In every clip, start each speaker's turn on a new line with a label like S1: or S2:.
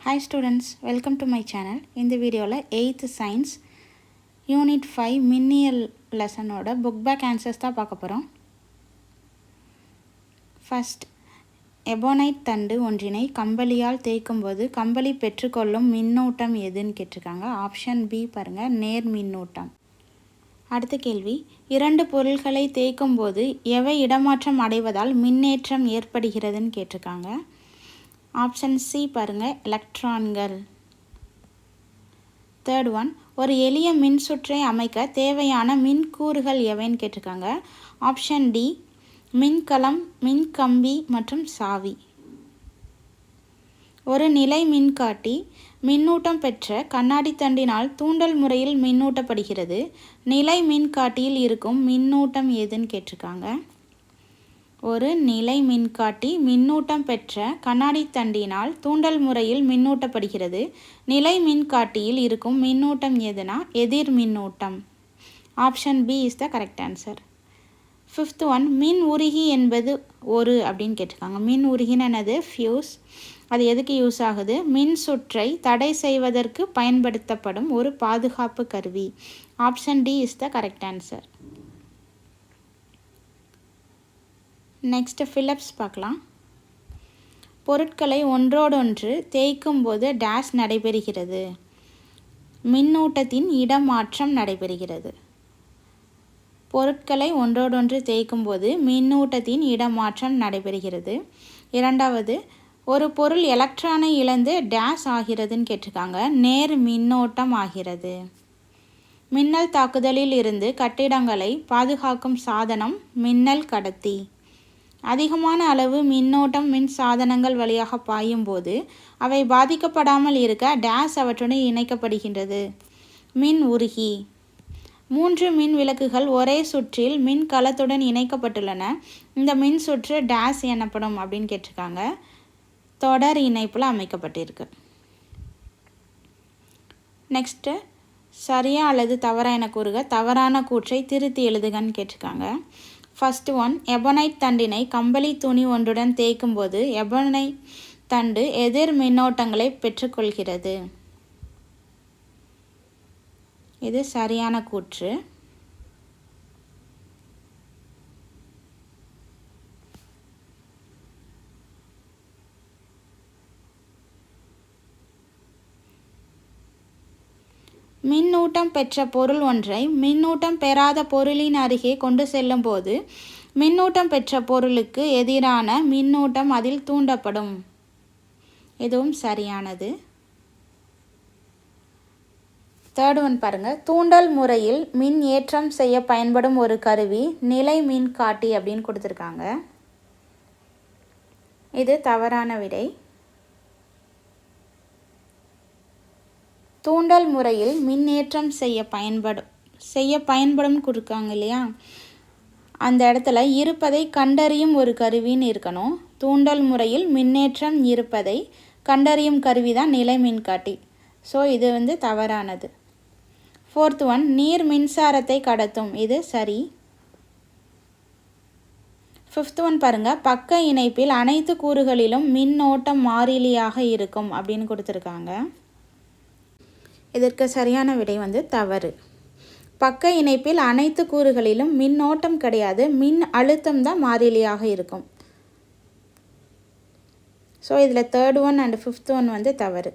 S1: Hi students, welcome to my channel. இந்த வீடியோவில் 8th science unit 5 மின்னியல் லெசனோட புக் பேக் ஆன்சர்ஸ் தான் பார்க்க போகிறோம். ஃபர்ஸ்ட், எபோனைட் தண்டு ஒன்றினை கம்பளியால் தேய்க்கும் போது கம்பளி பெற்றுக்கொள்ளும் மின்னூட்டம் எதுன்னு கேட்டிருக்காங்க. ஆப்ஷன் பி பாருங்கள், நேர் மின்னூட்டம். அடுத்த கேள்வி, இரண்டு பொருள்களை தேய்க்கும் போது எவை இடமாற்றம் அடைவதால் மின்னேற்றம் ஏற்படுகிறதுன்னு கேட்டிருக்காங்க. ஆப்ஷன் சி பாருங்கள், எலக்ட்ரான்கள். தேர்ட் ஒன், ஒரு எளிய மின் சுற்றை அமைக்க தேவையான மின்கூறுகள் எவைன்னு கேட்டிருக்காங்க. ஆப்ஷன் டி, மின்கலம், மின்கம்பி மற்றும் சாவி. ஒரு நிலை மின்காட்டி மின்னூட்டம் பெற்ற கண்ணாடி தண்டினால் தூண்டல் முறையில் மின்னூட்டப்படுகிறது. நிலை மின்காட்டியில் இருக்கும் மின்னூட்டம் எதுன்னு கேட்டிருக்காங்க. ஒரு நிலை மின்காட்டி மின்னூட்டம் பெற்ற கண்ணாடி தண்டினால் தூண்டல் முறையில் மின்னூட்டப்படுகிறது. நிலை மின்காட்டியில் இருக்கும் மின்னூட்டம் எதுனா எதிர் மின்னூட்டம். Option B is the correct answer. Fifth one, மின் உருகி என்பது ஒரு அப்படின்னு கேட்டிருக்காங்க. மின் உருகின்னு என்னது? ஃபியூஸ். அது எதுக்கு யூஸ் ஆகுது? மின் சுற்றை தடை செய்வதற்கு பயன்படுத்தப்படும் ஒரு பாதுகாப்பு கருவி. Option D is the correct answer. Next ஃபிலிப்ஸ் பார்க்கலாம். பொருட்களை ஒன்றோடொன்று தேய்க்கும் போது டேஷ் நடைபெறுகிறது. மின்னூட்டத்தின் இடமாற்றம் நடைபெறுகிறது. பொருட்களை ஒன்றோடொன்று தேய்க்கும் போது மின்னூட்டத்தின் இடமாற்றம் நடைபெறுகிறது. இரண்டாவது, ஒரு பொருள் எலக்ட்ரானை இழந்து டேஷ் ஆகிறதுன்னு கேட்டிருக்காங்க. நேர் மின்னோட்டம் ஆகிறது. மின்னல் தாக்குதலில் இருந்து கட்டிடங்களை பாதுகாக்கும் சாதனம் மின்னல் கடத்தி. அதிகமான அளவு மின்னோட்டம் மின் சாதனங்கள் வழியாக பாயும் போது அவை பாதிக்கப்படாமல் இருக்க டேஷ் அவற்றுடன் இணைக்கப்படுகின்றது. மின் உருகி. 3 மின் விளக்குகள் ஒரே சுற்றில் மின் கலத்துடன் இணைக்கப்பட்டுள்ளன. இந்த மின் சுற்று டேஷ் எனப்படும் அப்படின்னு கேட்டிருக்காங்க. தொடர் இணைப்பில் அமைக்கப்பட்டிருக்கு. நெக்ஸ்ட்டு, சரியா அல்லது தவறா என கூறுக. தவறான கூற்றை திருத்தி எழுதுகன்னு கேட்டிருக்காங்க. ஃபர்ஸ்ட் ஒன், எபோனைட் தண்டினை கம்பளி துணி ஒன்றுடன் தேய்க்கும் போது எபோனைட் தண்டு எதிர் மின்னோட்டங்களை பெற்றுக்கொள்கிறது. இது சரியான கூற்று. மின்னூட்டம் பெற்ற பொருள் ஒன்றை மின்னூட்டம் பெறாத பொருளின் அருகே கொண்டு செல்லும் போது மின்னூட்டம் பெற்ற பொருளுக்கு எதிரான மின்னூட்டம் அதில் தூண்டப்படும். இதுவும் சரியானது. தேர்ட் ஒன் பாருங்கள், தூண்டல் முறையில் மின் ஏற்றம் செய்ய பயன்படும் ஒரு கருவி நிலை மின்காட்டி அப்படின்னு கொடுத்துருக்காங்க. இது தவறான விடை. தூண்டல் முறையில் மின்னேற்றம் செய்ய பயன்படும் கொடுக்காங்க இல்லையா, அந்த இடத்துல இருப்பதை கண்டறியும் ஒரு கருவின்னு இருக்கணும். தூண்டல் முறையில் மின்னேற்றம் இருப்பதை கண்டறியும் கருவி தான் நிலை மின்காட்டி. ஸோ இது தவறானது. ஃபோர்த் ஒன், நீர் மின்சாரத்தை கடத்தும். இது சரி. ஃபிஃப்த் ஒன் பாருங்கள், பக்க இணைப்பில் அனைத்து கூறுகளிலும் மின்னோட்டம் மாறிலியாக இருக்கும் அப்படின்னு கொடுத்துருக்காங்க. இதற்கு சரியான விடை தவறு. பக்க இணைப்பில் அனைத்து கூறுகளிலும் மின்னோட்டம் கிடையாது, மின் அழுத்தம் தான் மாறிலியாக இருக்கும். ஸோ இதில் third one and fifth one தவறு.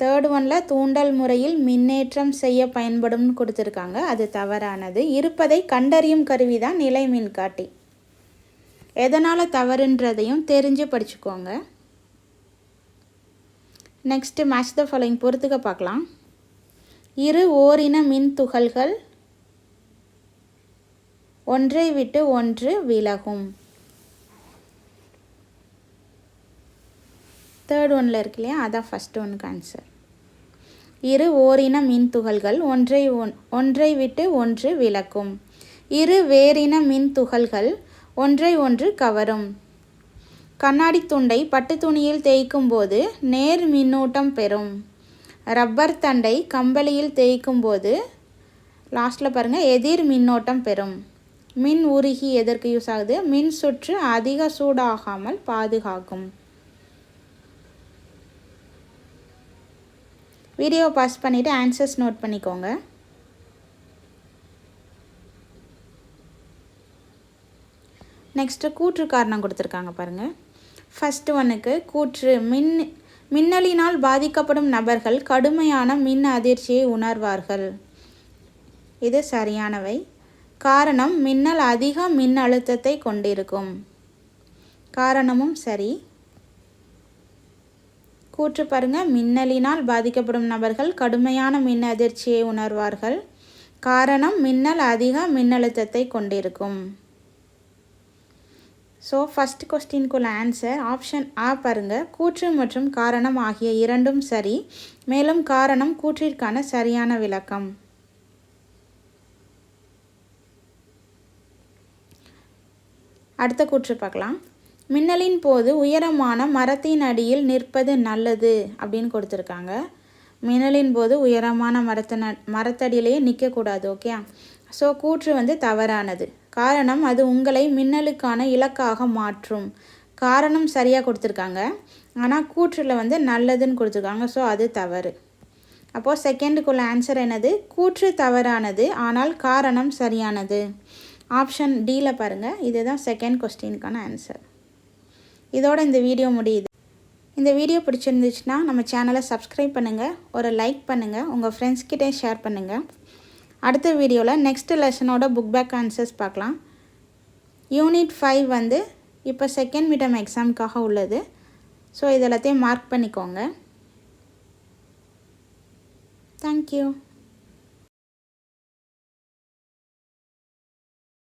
S1: தேர்ட் ஒனில் தூண்டல் முறையில் மின்னேற்றம் செய்ய பயன்படும் கொடுத்துருக்காங்க. அது தவறானது. இருப்பதை கண்டறியும் கருவி தான் நிலை மின்காட்டி. எதனால் தவறுன்றதையும் தெரிஞ்சு படிச்சுக்கோங்க. நெக்ஸ்ட்டு, மேட்ச் த ஃபாலோயிங் பொறுத்துக்க பார்க்கலாம். இரு ஓரின மின் துகள்கள் ஒன்றை விட்டு ஒன்று விலகும். தேர்ட் ஒன்னில் இருக்கு இல்லையா, அதான் ஃபஸ்ட் ஒன்னுக்கு ஆன்சர். இரு ஓரின மின் துகள்கள் ஒன்றை விட்டு ஒன்று விலக்கும். இரு வேறின மின் துகள்கள் ஒன்றை ஒன்று கவரும். கண்ணாடி துண்டை பட்டு துணியில் தேய்க்கும் போது நேர் மின்னூட்டம் பெறும். ரப்பர் தண்டை கம்பளியில் தேய்க்கும் போது லாஸ்ட்டில் பாருங்கள் எதிர் மின்னோட்டம் பெறும். மின் உருகி எதற்கு யூஸ் ஆகுது? மின் சுற்று அதிக சூடாகாமல் பாதுகாக்கும். வீடியோ பாஸ் பண்ணிவிட்டு ஆன்சர்ஸ் நோட் பண்ணிக்கோங்க. நெக்ஸ்ட்டு கூற்று காரணம் கொடுத்துருக்காங்க பாருங்கள். ஃபஸ்ட்டு ஒன்றுக்கு கூற்று மின்னலினால் பாதிக்கப்படும் நபர்கள் கடுமையான மின் அதிர்ச்சியை உணர்வார்கள். இது சரியானவை. காரணம் மின்னல் அதிக மின் அழுத்தத்தை கொண்டிருக்கும். காரணமும் சரி. கூற்று பாருங்கள், மின்னலினால் பாதிக்கப்படும் நபர்கள் கடுமையான மின் அதிர்ச்சியை உணர்வார்கள். காரணம் மின்னல் அதிக மின்னழுத்தத்தை கொண்டிருக்கும். ஸோ ஃபஸ்ட் கொஸ்டினுக்குள்ள ஆன்சர் ஆப்ஷன் ஆ பாருங்கள். கூற்று மற்றும் காரணம் ஆகிய இரண்டும் சரி. மேலும் காரணம் கூற்றிற்கான சரியான விளக்கம். அடுத்த கூற்று பார்க்கலாம். மின்னலின் போது உயரமான மரத்தின் அடியில் நிற்பது நல்லது அப்படின்னு கொடுத்துருக்காங்க. மின்னலின் போது உயரமான மரத்தடியிலேயே நிற்கக்கூடாது. ஓகே, ஸோ கூற்று தவறானது. காரணம் அது உங்களை மின்னலுக்கான இலக்காக மாற்றும். காரணம் சரியாக கொடுத்துருக்காங்க, ஆனால் கூற்றில் நல்லதுன்னு கொடுத்துருக்காங்க. ஸோ அது தவறு. அப்போது செகண்டுக்குள்ள ஆன்சர் என்னது? கூற்று தவறானது, ஆனால் காரணம் சரியானது. ஆப்ஷன் டியில் பாருங்கள். இதுதான் செகண்ட் கொஸ்டினுக்கான ஆன்சர். இதோட இந்த வீடியோ முடியுது. இந்த வீடியோ பிடிச்சிருந்துச்சுன்னா நம்ம சேனலை சப்ஸ்கிரைப் பண்ணுங்கள், ஒரு லைக் பண்ணுங்கள், உங்கள் ஃப்ரெண்ட்ஸ்கிட்டே ஷேர் பண்ணுங்கள். அடுத்த வீடியோவில் நெக்ஸ்ட் லெசனோட புக் பேக் ஆன்சர்ஸ் பார்க்கலாம். யூனிட் 5 இப்போ செகண்ட் மிட்டம் எக்ஸாமுக்காக உள்ளது. ஸோ இது எல்லாத்தையும் மார்க் பண்ணிக்கோங்க. தேங்க்யூ.